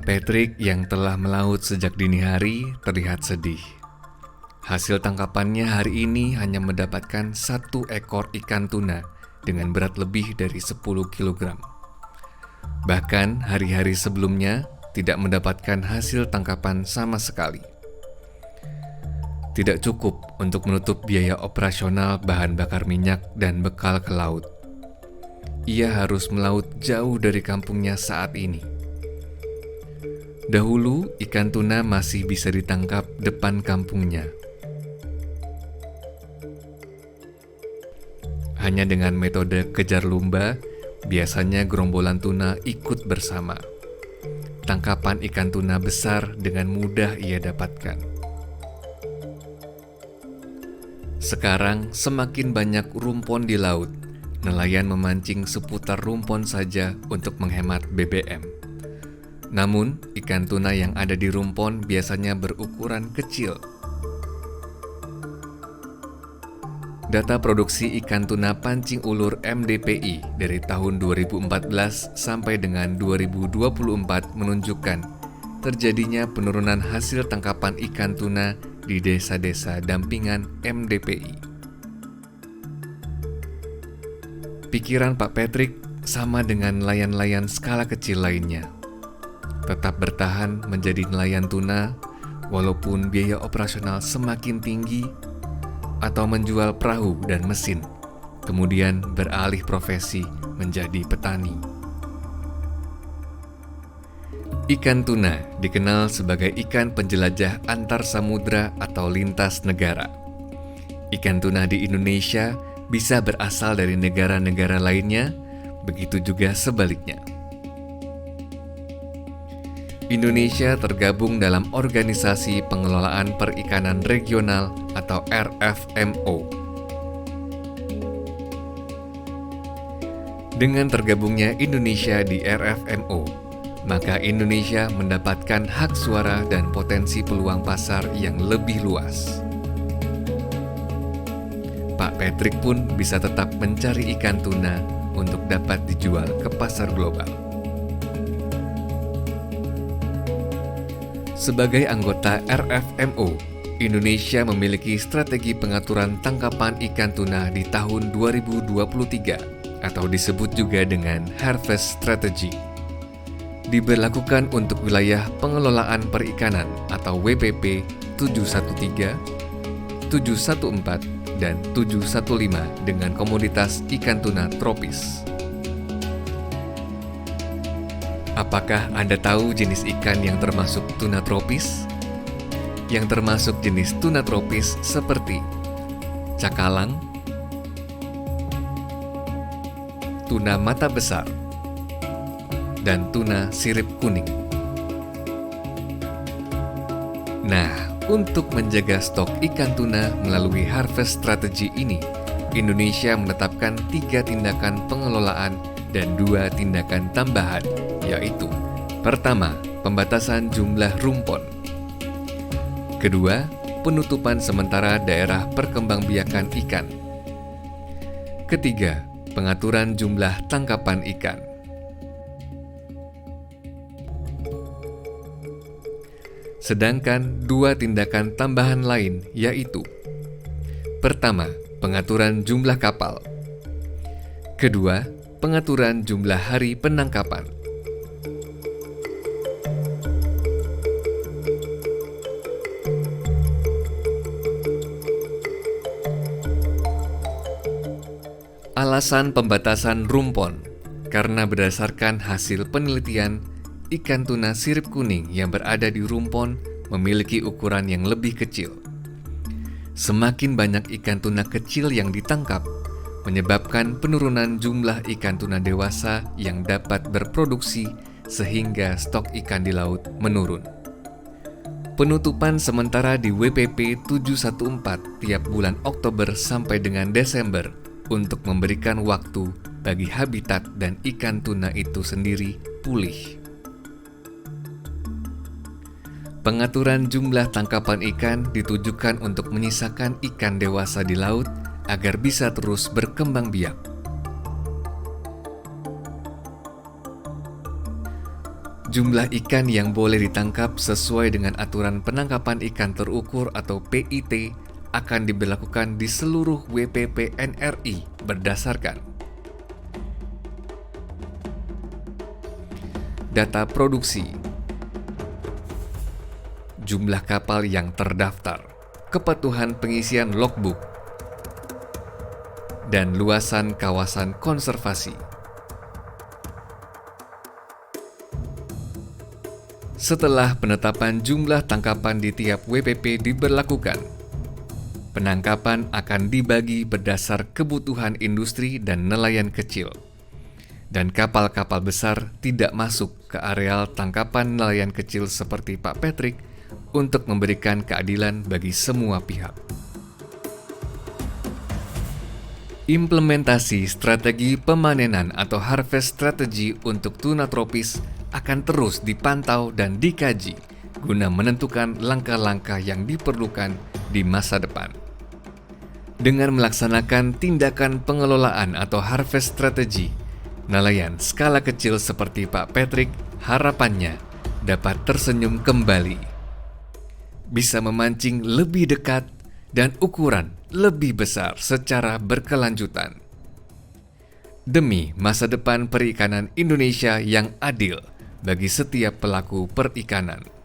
Pak Patrick yang telah melaut sejak dini hari terlihat sedih. Hasil tangkapannya hari ini hanya mendapatkan 1 ekor ikan tuna dengan berat lebih dari 10 kg. Bahkan hari-hari sebelumnya tidak mendapatkan hasil tangkapan sama sekali. Tidak cukup untuk menutup biaya operasional bahan bakar minyak dan bekal ke laut. Ia harus melaut jauh dari kampungnya saat ini. Dahulu, ikan tuna masih bisa ditangkap depan kampungnya. Hanya dengan metode kejar lumba, biasanya gerombolan tuna ikut bersama. Tangkapan ikan tuna besar dengan mudah ia dapatkan. Sekarang semakin banyak rumpon di laut. Nelayan memancing seputar rumpon saja untuk menghemat BBM. Namun, ikan tuna yang ada di rumpon biasanya berukuran kecil. Data produksi ikan tuna pancing ulur MDPI dari tahun 2014 sampai dengan 2024 menunjukkan terjadinya penurunan hasil tangkapan ikan tuna di desa-desa dampingan MDPI. Pikiran Pak Patrick sama dengan nelayan-nelayan skala kecil lainnya. Tetap bertahan menjadi nelayan tuna walaupun biaya operasional semakin tinggi, atau menjual perahu dan mesin, kemudian beralih profesi menjadi petani. Ikan tuna dikenal sebagai ikan penjelajah antar samudra atau lintas negara. Ikan tuna di Indonesia bisa berasal dari negara-negara lainnya, begitu juga sebaliknya. Indonesia tergabung dalam Organisasi Pengelolaan Perikanan Regional atau RFMO. Dengan tergabungnya Indonesia di RFMO, maka Indonesia mendapatkan hak suara dan potensi peluang pasar yang lebih luas. Pak Patrick pun bisa tetap mencari ikan tuna untuk dapat dijual ke pasar global. Sebagai anggota RFMO, Indonesia memiliki strategi pengaturan tangkapan ikan tuna di tahun 2023 atau disebut juga dengan Harvest Strategy. Diberlakukan untuk wilayah pengelolaan perikanan atau WPP 713, 714, dan 715 dengan komoditas ikan tuna tropis. Apakah Anda tahu jenis ikan yang termasuk tuna tropis? Yang termasuk jenis tuna tropis seperti cakalang, tuna mata besar, dan tuna sirip kuning. Nah, untuk menjaga stok ikan tuna melalui harvest strategy ini, Indonesia menetapkan 3 tindakan pengelolaan dan 2 tindakan tambahan, yaitu pertama, pembatasan jumlah rumpon. Kedua, penutupan sementara daerah perkembangbiakan ikan. Ketiga, pengaturan jumlah tangkapan ikan. Sedangkan 2 tindakan tambahan lain yaitu: pertama, pengaturan jumlah kapal. Kedua, pengaturan jumlah hari penangkapan. Alasan pembatasan rumpon karena berdasarkan hasil penelitian, ikan tuna sirip kuning yang berada di rumpon memiliki ukuran yang lebih kecil. Semakin banyak ikan tuna kecil yang ditangkap, menyebabkan penurunan jumlah ikan tuna dewasa yang dapat berproduksi sehingga stok ikan di laut menurun. Penutupan sementara di WPP 714 tiap bulan Oktober sampai dengan Desember untuk memberikan waktu bagi habitat dan ikan tuna itu sendiri pulih. Pengaturan jumlah tangkapan ikan ditujukan untuk menyisakan ikan dewasa di laut agar bisa terus berkembang biak. Jumlah ikan yang boleh ditangkap sesuai dengan aturan penangkapan ikan terukur atau PIT akan diberlakukan di seluruh WPP NRI berdasarkan data produksi, jumlah kapal yang terdaftar, kepatuhan pengisian logbook, dan luasan kawasan konservasi. Setelah penetapan jumlah tangkapan di tiap WPP diberlakukan, penangkapan akan dibagi berdasar kebutuhan industri dan nelayan kecil, dan kapal-kapal besar tidak masuk ke areal tangkapan nelayan kecil seperti Pak Patrick untuk memberikan keadilan bagi semua pihak. Implementasi strategi pemanenan atau harvest strategy untuk tuna tropis akan terus dipantau dan dikaji guna menentukan langkah-langkah yang diperlukan di masa depan. Dengan melaksanakan tindakan pengelolaan atau harvest strategy, nelayan skala kecil seperti Pak Patrick harapannya dapat tersenyum kembali, bisa memancing lebih dekat dan ukuran lebih besar secara berkelanjutan. Demi masa depan perikanan Indonesia yang adil bagi setiap pelaku perikanan.